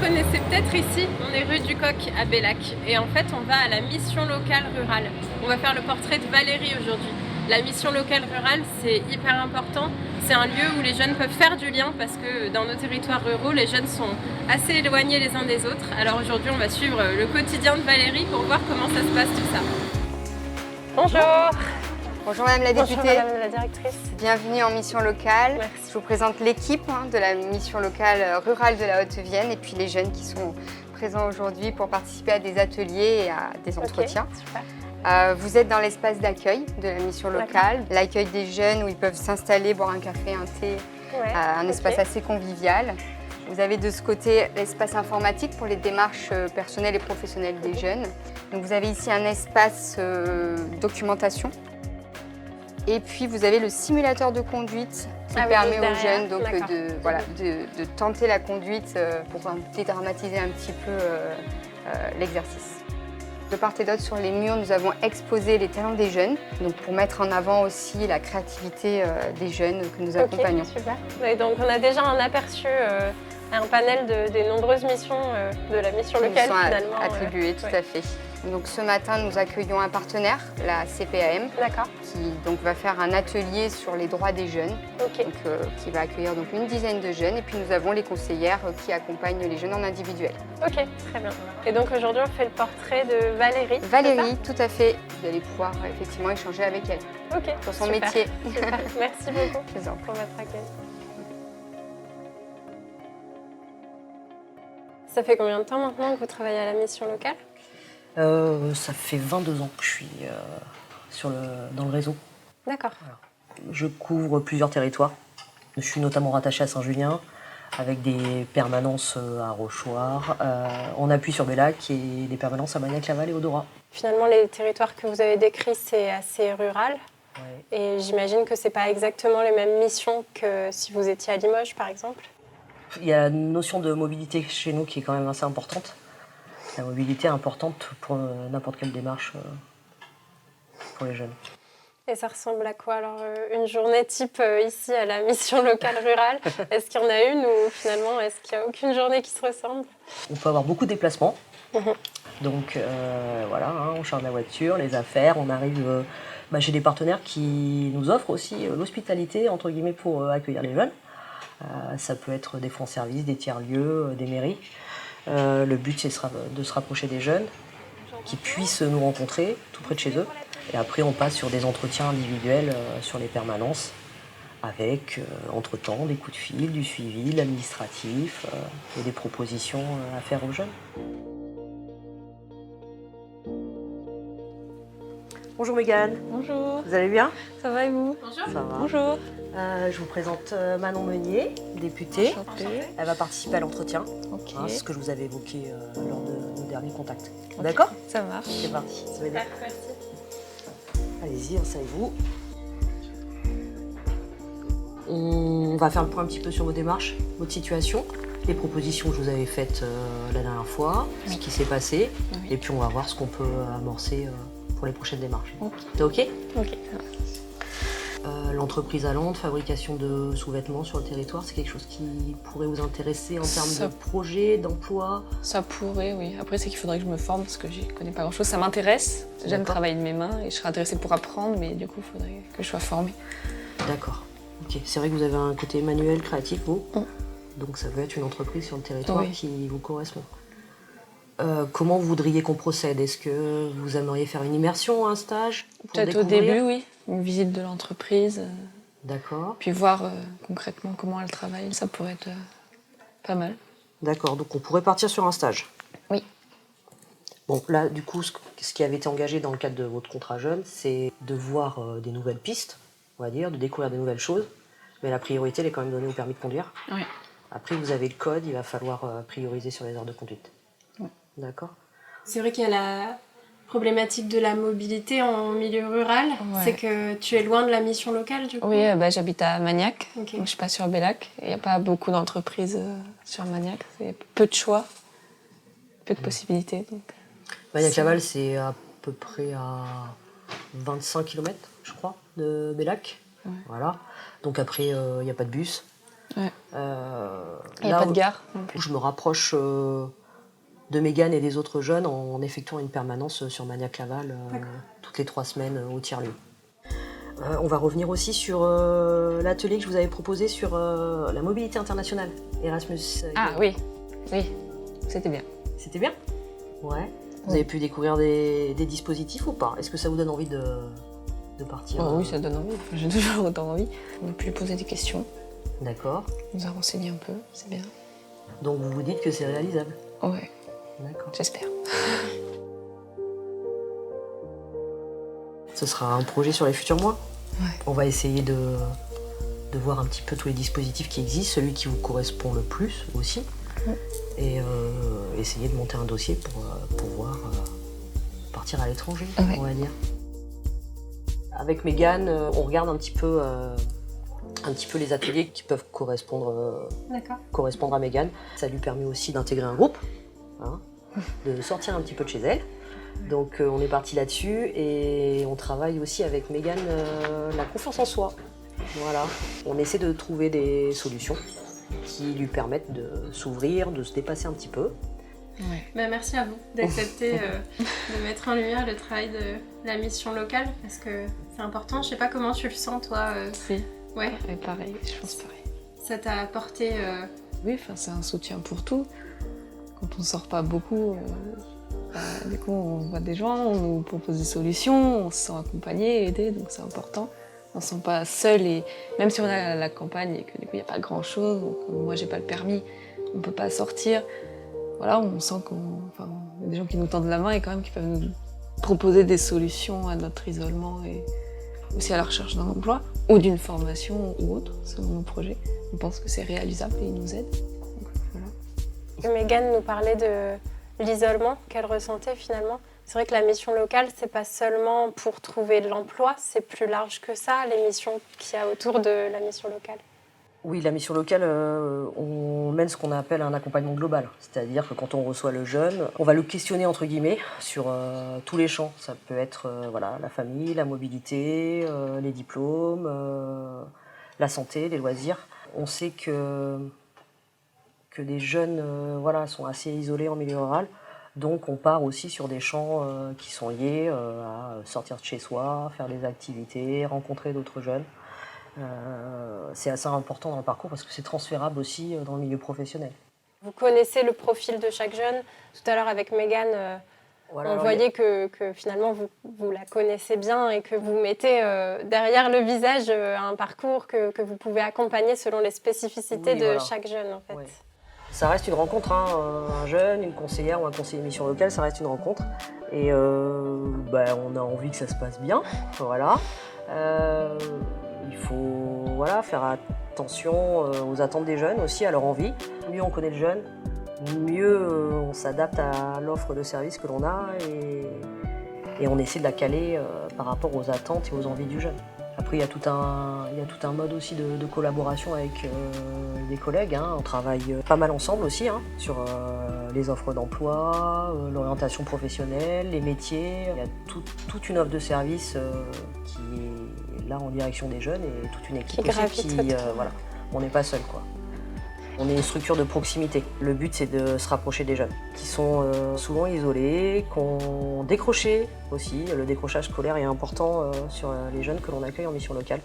connaissez peut-être ici, on est rue du Coq à Bellac et en fait on va à la mission locale rurale. On va faire le portrait de Valérie aujourd'hui. La mission locale rurale, c'est hyper important. C'est un lieu où les jeunes peuvent faire du lien parce que dans nos territoires ruraux, les jeunes sont assez éloignés les uns des autres. Alors aujourd'hui, on va suivre le quotidien de Valérie pour voir comment ça se passe tout ça. Bonjour. Bonjour Madame la députée. Bonjour Madame la directrice. Bienvenue en mission locale. Merci. Je vous présente l'équipe de la mission locale rurale de la Haute-Vienne et puis les jeunes qui sont présents aujourd'hui pour participer à des ateliers et à des entretiens. Super. Vous êtes dans l'espace d'accueil de la mission locale, l'accueil des jeunes où ils peuvent s'installer, boire un café, un thé, un espace assez convivial. Vous avez de ce côté l'espace informatique pour les démarches personnelles et professionnelles des jeunes. Donc vous avez ici un espace documentation. Et puis vous avez le simulateur de conduite qui permet aux jeunes donc, de tenter la conduite pour dédramatiser un petit peu l'exercice. De part et d'autre, sur les murs, nous avons exposé les talents des jeunes, donc pour mettre en avant aussi la créativité des jeunes que nous accompagnons. Super. Et donc on a déjà un aperçu, un panel des nombreuses missions de la mission locale finalement. Attribuées, tout à fait. Donc ce matin, nous accueillons un partenaire, la CPAM, qui donc, va faire un atelier sur les droits des jeunes, qui va accueillir donc, une dizaine de jeunes. Et puis nous avons les conseillères qui accompagnent les jeunes en individuel. Ok, très bien. Et donc aujourd'hui, on fait le portrait de Valérie. Valérie, tout à fait. Vous allez pouvoir effectivement échanger avec elle sur son métier. Super. Merci beaucoup pour votre accueil. Ça fait combien de temps maintenant que vous travaillez à la mission locale ? Ça fait 22 ans que je suis dans le réseau. D'accord. Voilà. Je couvre plusieurs territoires. Je suis notamment rattachée à Saint-Julien, avec des permanences à Rochoir. On appuie sur Bellac et des permanences à Magnac-Laval et Odorat. Finalement, les territoires que vous avez décrits, c'est assez rural. Ouais. Et j'imagine que ce n'est pas exactement les mêmes missions que si vous étiez à Limoges, par exemple. Il y a une notion de mobilité chez nous qui est quand même assez importante. La mobilité est importante pour n'importe quelle démarche pour les jeunes. Et ça ressemble à quoi alors une journée type ici à la mission locale rurale? Est-ce qu'il y en a une ou finalement est-ce qu'il n'y a aucune journée qui se ressemble? On peut avoir beaucoup de déplacements. Donc voilà, on charge la voiture, les affaires, on arrive chez des partenaires qui nous offrent aussi l'hospitalité entre guillemets pour accueillir les jeunes. Ça peut être des fonds-services, des tiers-lieux, des mairies. Le but, c'est de se rapprocher des jeunes qui puissent nous rencontrer tout près de chez eux. Et après, on passe sur des entretiens individuels sur les permanences avec, entre-temps, des coups de fil, du suivi, de l'administratif et des propositions à faire aux jeunes. Bonjour Mégane. Bonjour. Vous allez bien? Ça va et vous? Bonjour. Ça va. Bonjour. Je vous présente Manon Meunier, députée. Enchantée. Elle va participer à l'entretien. Ok. C'est ce que je vous avais évoqué lors de nos derniers contacts. D'accord? Ça marche. C'est parti. Ça va aider. Merci. Allez-y, installez-vous. On va faire le point un petit peu sur vos démarches, votre situation, les propositions que je vous avais faites la dernière fois, ce qui s'est passé, et puis on va voir ce qu'on peut amorcer pour les prochaines démarches. T'es OK? Ok. L'entreprise Allende, fabrication de sous-vêtements sur le territoire, c'est quelque chose qui pourrait vous intéresser en termes de projet, d'emploi? Ça pourrait, oui. Après, c'est qu'il faudrait que je me forme parce que je connais pas grand-chose. Ça m'intéresse. J'aime travailler de mes mains et je serais intéressée pour apprendre, mais du coup, il faudrait que je sois formée. D'accord. Ok. C'est vrai que vous avez un côté manuel, créatif, vous. Donc ça peut être une entreprise sur le territoire qui vous correspond. Comment vous voudriez qu'on procède? Est-ce que vous aimeriez faire une immersion, un stage? Peut-être au début, oui. Une visite de l'entreprise. D'accord. Puis voir concrètement comment elle travaille. Ça pourrait être pas mal. D'accord. Donc on pourrait partir sur un stage. Oui. Bon, là, du coup, ce qui avait été engagé dans le cadre de votre contrat jeune, c'est de voir des nouvelles pistes, on va dire, de découvrir des nouvelles choses. Mais la priorité, elle est quand même donnée au permis de conduire. Oui. Après, vous avez le code, il va falloir prioriser sur les heures de conduite. Oui. D'accord. C'est vrai qu'il y a la problématique de la mobilité en milieu rural. Ouais. C'est que tu es loin de la mission locale du coup. Oui, j'habite à Magnac. Ok. Donc je suis pas sur Bellac. Il n'y a pas beaucoup d'entreprises sur Magnac. C'est peu de choix, peu de possibilités. Donc... Magnac-Laval, c'est à peu près à 25 km, je crois, de Bellac. Ouais. Voilà. Donc après, il n'y a pas de bus. Ouais. Il n'y a là pas de gare. où je me rapproche de Mégane et des autres jeunes en effectuant une permanence sur Magnac-Laval toutes les 3 semaines au tiers-lieu. On va revenir aussi sur l'atelier que je vous avais proposé sur la mobilité internationale, Erasmus. Ah oui, c'était bien. C'était bien? Ouais. Vous avez pu découvrir des dispositifs ou pas? Est-ce que ça vous donne envie de partir? Oui, ça donne envie. J'ai toujours autant envie. On a pu lui poser des questions. D'accord. On nous a renseigné un peu, c'est bien. Donc vous vous dites que c'est réalisable? Ouais, D'accord. j'espère. Ce sera un projet sur les futurs mois. Ouais. On va essayer de voir un petit peu tous les dispositifs qui existent, celui qui vous correspond le plus aussi, et essayer de monter un dossier pour pouvoir partir à l'étranger, on va dire. Avec Mégane, on regarde un petit peu les ateliers qui peuvent correspondre à Mégane. Ça lui permet aussi d'intégrer un groupe, hein, de sortir un petit peu de chez elle. Donc on est parti là-dessus et on travaille aussi avec Mégane la confiance en soi. Voilà, on essaie de trouver des solutions qui lui permettent de s'ouvrir, de se dépasser un petit peu. Ouais. Bah, merci à vous d'accepter de mettre en lumière le travail de la mission locale parce que c'est important. Je sais pas comment tu le sens toi. Si. Ouais. Et pareil, je pense pareil. Ça t'a apporté. Oui, c'est un soutien pour tout. Quand on sort pas beaucoup, du coup on voit des gens, on nous propose des solutions, on se sent accompagné, aidé, donc c'est important. On se sent pas seul et même si on a la campagne et que du coup il n'y a pas grand chose, donc moi j'ai pas le permis, on peut pas sortir. Voilà, on sent qu'il y a des gens qui nous tendent la main et quand même qui peuvent nous proposer des solutions à notre isolement et aussi à la recherche d'un emploi ou d'une formation ou autre, selon nos projets. On pense que c'est réalisable et ils nous aident. Donc, voilà. Mégane nous parlait de l'isolement qu'elle ressentait finalement. C'est vrai que la mission locale, c'est pas seulement pour trouver de l'emploi, c'est plus large que ça, les missions qu'il y a autour de la mission locale. Oui, la mission locale, on mène ce qu'on appelle un accompagnement global. C'est-à-dire que quand on reçoit le jeune, on va le questionner entre guillemets sur tous les champs. Ça peut être la famille, la mobilité, les diplômes, la santé, les loisirs. On sait que des jeunes sont assez isolés en milieu rural. Donc on part aussi sur des champs qui sont liés à sortir de chez soi, faire des activités, rencontrer d'autres jeunes. C'est assez important dans le parcours parce que c'est transférable aussi dans le milieu professionnel. Vous connaissez le profil de chaque jeune. Tout à l'heure avec Mégane, on voyait que finalement vous la connaissez bien et que vous mettez derrière le visage un parcours que vous pouvez accompagner selon les spécificités de chaque jeune en fait. Ouais. Ça reste une rencontre, hein. Un jeune, une conseillère ou un conseiller mission locale, ça reste une rencontre. Et on a envie que ça se passe bien, voilà. Il faut faire attention aux attentes des jeunes aussi, à leur envie. Mieux on connaît le jeune, mieux on s'adapte à l'offre de service que l'on a et on essaie de la caler par rapport aux attentes et aux envies du jeune. Après, il y a tout un mode aussi de collaboration avec des collègues. Hein. On travaille pas mal ensemble aussi sur les offres d'emploi, l'orientation professionnelle, les métiers. Il y a toute une offre de service qui est là en direction des jeunes et toute une équipe qui on n'est pas seul quoi. On est une structure de proximité. Le but, c'est de se rapprocher des jeunes qui sont souvent isolés, qui ont décroché aussi. Le décrochage scolaire est important sur les jeunes que l'on accueille en mission locale.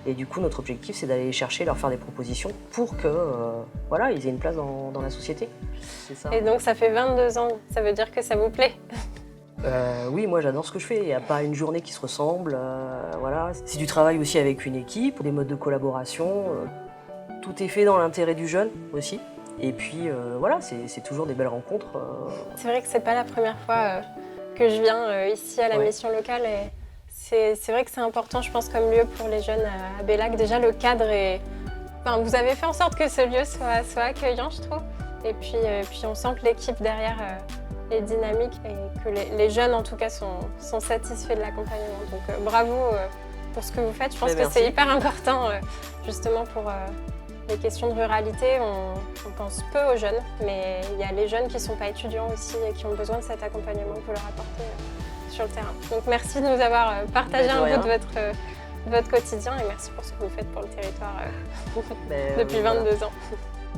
Et du coup, notre objectif, c'est d'aller chercher, leur faire des propositions pour que, ils aient une place dans la société. C'est ça. Et donc, ça fait 22 ans. Ça veut dire que ça vous plaît ? Oui, moi j'adore ce que je fais. Il n'y a pas une journée qui se ressemble. C'est du travail aussi avec une équipe, des modes de collaboration. Tout est fait dans l'intérêt du jeune aussi. Et puis c'est toujours des belles rencontres. C'est vrai que c'est pas la première fois que je viens ici à la mission locale. Et c'est vrai que c'est important, je pense, comme lieu pour les jeunes à Bellac. Déjà, le cadre est... vous avez fait en sorte que ce lieu soit accueillant, je trouve. Et puis on sent que l'équipe derrière est dynamique et que les jeunes, en tout cas, sont satisfaits de l'accompagnement. Donc bravo pour ce que vous faites. Je pense que c'est hyper important, justement, pour... les questions de ruralité, on pense peu aux jeunes, mais il y a les jeunes qui ne sont pas étudiants aussi et qui ont besoin de cet accompagnement que vous leur apportez sur le terrain. Donc merci de nous avoir partagé un peu de votre quotidien et merci pour ce que vous faites pour le territoire depuis 22 ans.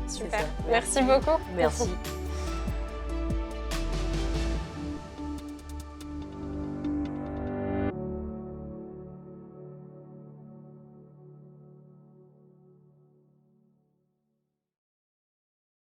Super. ça. Merci beaucoup. Merci.